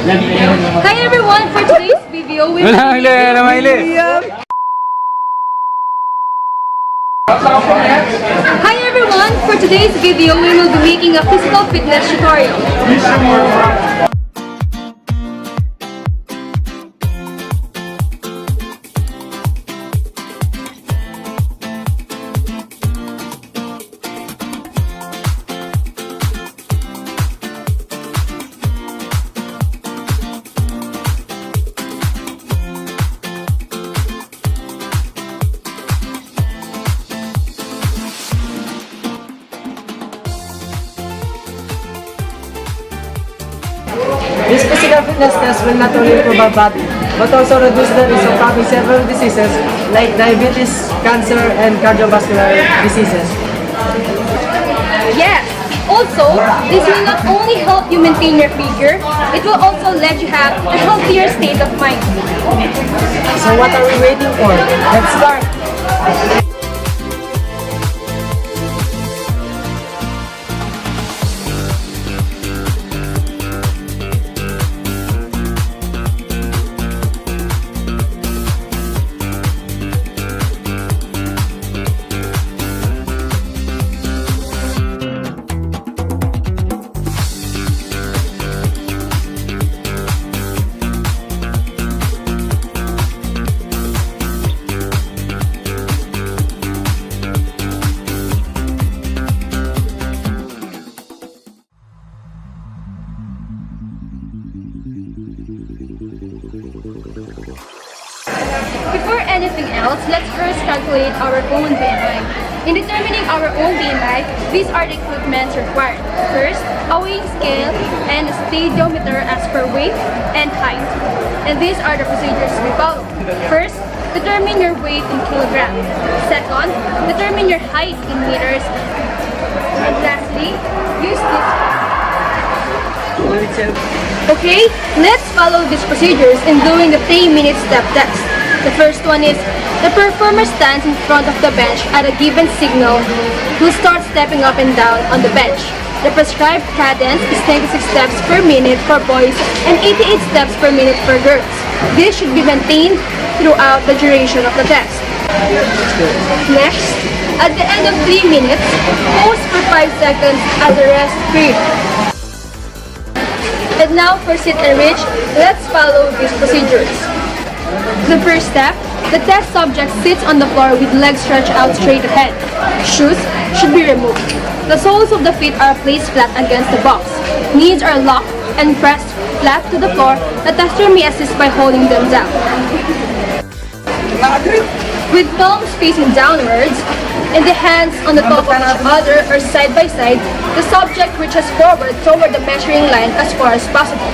Hi everyone! For today's video, we will Hi everyone! For today's video, we will be making a physical fitness tutorial. This physical fitness test will not only improve our body, but also reduce the risk of having several diseases like diabetes, cancer, and cardiovascular diseases. Yes! Also, this will not only help you maintain your figure, it will also let you have a healthier state of mind. So what are we waiting for? Let's start! Before anything else, let's first calculate our own BMI. In determining our own BMI, these are the equipments required. First, a weighing scale and a stadiometer as per weight and height. And these are the procedures we follow. First, determine your weight in kilograms. Second, determine your height in meters. And lastly, use this. Okay, let's follow these procedures in doing the 3-minute step test. The first one is, the performer stands in front of the bench at a given signal who starts stepping up and down on the bench. The prescribed cadence is 96 steps per minute for boys and 88 steps per minute for girls. This should be maintained throughout the duration of the test. Next, at the end of 3 minutes, pause for 5 seconds as a rest period. And now for sit and reach, let's follow these procedures. The first step, the test subject sits on the floor with legs stretched out straight ahead. Shoes should be removed. The soles of the feet are placed flat against the box. Knees are locked and pressed flat to the floor. The tester may assist by holding them down. With palms facing downwards and the hands on the top of each other or side by side, the subject reaches forward toward the measuring line as far as possible.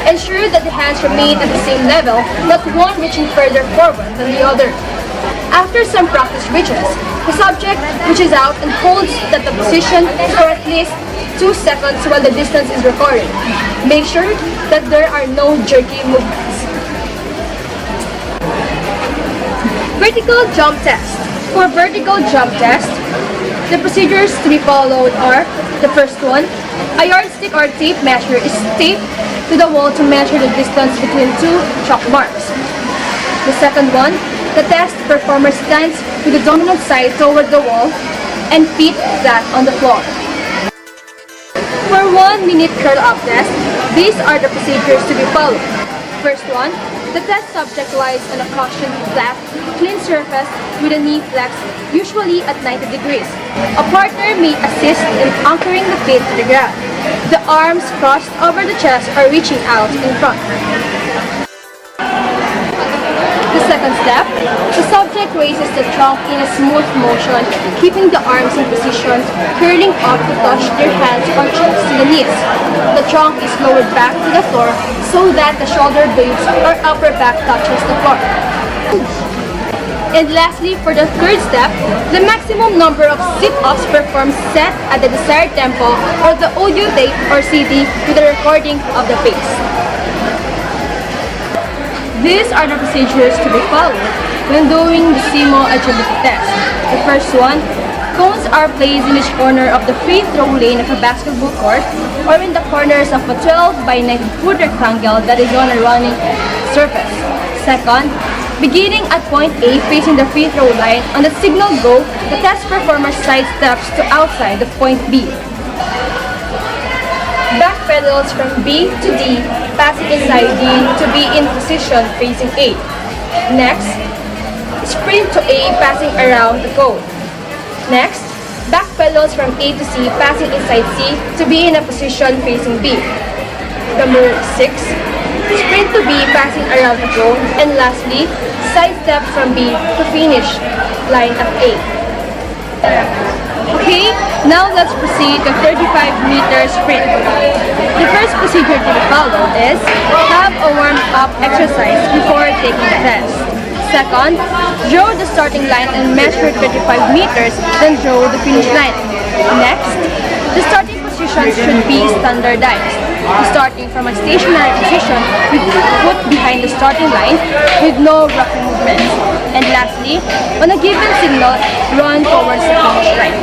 Ensure that the hands remain at the same level, not one reaching further forward than the other. After some practice reaches, the subject reaches out and holds at the position for at least 2 seconds while the distance is recorded. Make sure that there are no jerky movements. Vertical jump test. For vertical jump test, the procedures to be followed are: the first one, a yardstick or tape measure is taped to the wall to measure the distance between 2 chalk marks. The second one, the test performer stands with the dominant side toward the wall and feet flat on the floor. For 1-minute curl-up test, these are the procedures to be followed. First one, the test subject lies on a cushioned, flat, clean surface with a knee flex, usually at 90 degrees. A partner may assist in anchoring the feet to the ground. The arms crossed over the chest or reaching out in front. The second step, the subject raises the trunk in a smooth motion, keeping the arms in position, curling up to touch their hands or cheeks to the knees. The trunk is lowered back to the floor so that the shoulder blades or upper back touches the floor. And lastly, for the third step, the maximum number of sit-ups performed set at the desired tempo or the audio tape or CD with a recording of the pace. These are the procedures to be followed when doing the SIMO agility test. The first one, Cones are placed in each corner of the free throw lane of a basketball court or in the corners of a 12 by 9 foot rectangle that is on a running surface. Second, beginning at point A facing the free throw line, on the signal go, the test performer sidesteps to outside of point B. Backpedals from B to D, passing inside D to be in position facing A. Next, sprint to A, passing around the cone. Next, backpedals from A to C, passing inside C to be in a position facing B. Number 6, sprint to B, passing around the cone. And lastly, sidestep from B to finish line of A. Okay, now let's proceed to 35-meter sprint. The first procedure to be followed is have a warm-up exercise before taking the test. Second, draw the starting line and measure 35 meters, then draw the finish line. Next, the starting position should be standardized. Starting from a stationary position with foot behind the starting line with no rocking movements. And lastly, on a given signal, run towards the finish line.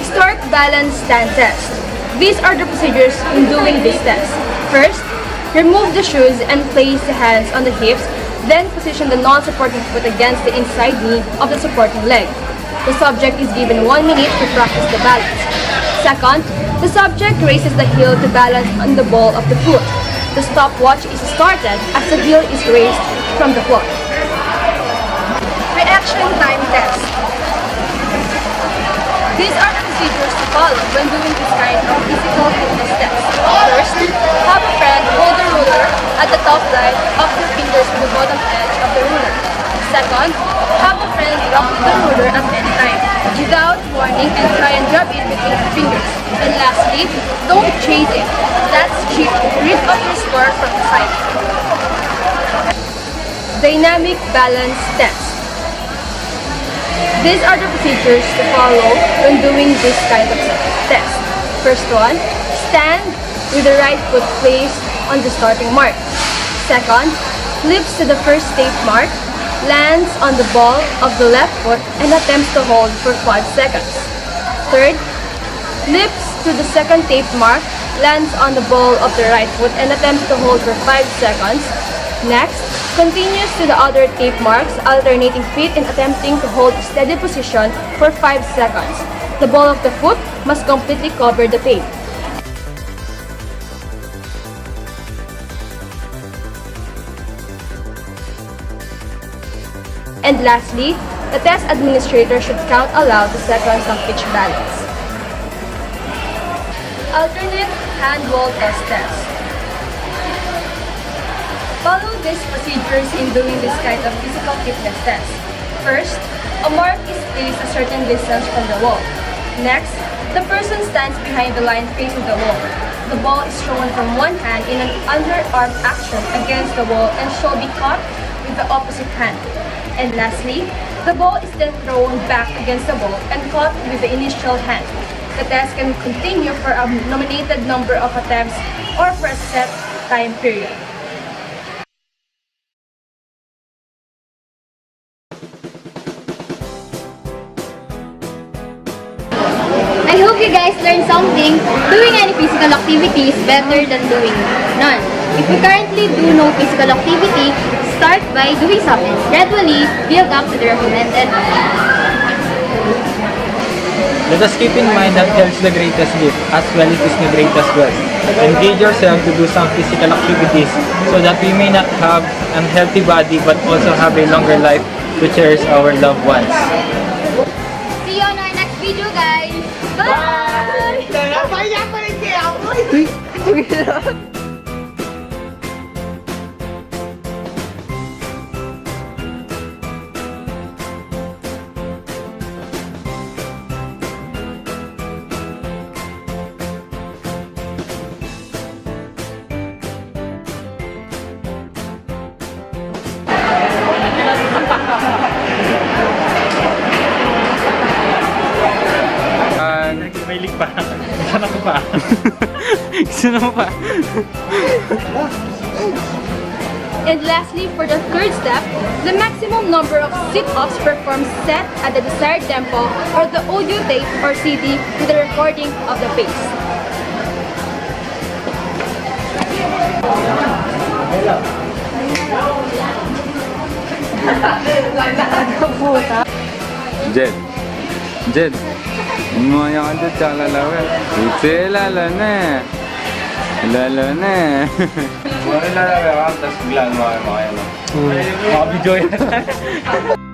Start balance stand test. These are the procedures in doing this test. First, remove the shoes and place the hands on the hips, then position the non-supporting foot against the inside knee of the supporting leg. The subject is given 1 minute to practice the balance. Second, the subject raises the heel to balance on the ball of the foot. The stopwatch is started as the heel is raised from the floor. Reaction time test. These are the procedures to follow when doing this kind of physical fitness test. First, have a friend hold the ruler at the top right of your fingers to the bottom edge of the ruler. Second, have a friend drop the ruler at any time, without warning, and try and grab it between your fingers. And lastly, don't chase it. That's cheap. Read out your score from the side. Dynamic balance test. These are the procedures to follow when doing this kind of test. First one, stand with the right foot placed on the starting mark. Second, flips to the first tape mark, lands on the ball of the left foot and attempts to hold for 5 seconds. Third, flips to the second tape mark, lands on the ball of the right foot and attempts to hold for 5 seconds. Next, continues to the other tape marks, alternating feet and attempting to hold a steady position for 5 seconds. The ball of the foot must completely cover the tape. And lastly, the test administrator should count aloud the seconds of each balance. Alternate hand wall test. Follow these procedures in doing this kind of physical fitness test. First, a mark is placed a certain distance from the wall. Next, the person stands behind the line facing the wall. The ball is thrown from one hand in an underarm action against the wall and shall be caught with the opposite hand. And lastly, the ball is then thrown back against the wall and caught with the initial hand. The test can continue for a nominated number of attempts or for a set time period. I hope you guys learned something. Doing any physical activity is better than doing none. If you currently do no physical activity, start by doing something. Gradually, build up to the recommended. Let us keep in mind that health is the greatest gift, as well it is the greatest wealth. Engage yourself to do some physical activities so that we may not have a healthy body but also have a longer life to cherish our loved ones. See you on our next video, guys. Bye! May lig pa. Sana ko pa. Gusto mo pa. And lastly, for the third step, the maximum number of sit-ups performed set at the desired tempo or the audio tape or CD with the recording of the pace. Jed. Jed. Umaya ka dyan, tsaka lalawin. Itse, lalo na. Lalo na. Wala lalawin ka, tapos biglaan mo kayo. Mga video yan.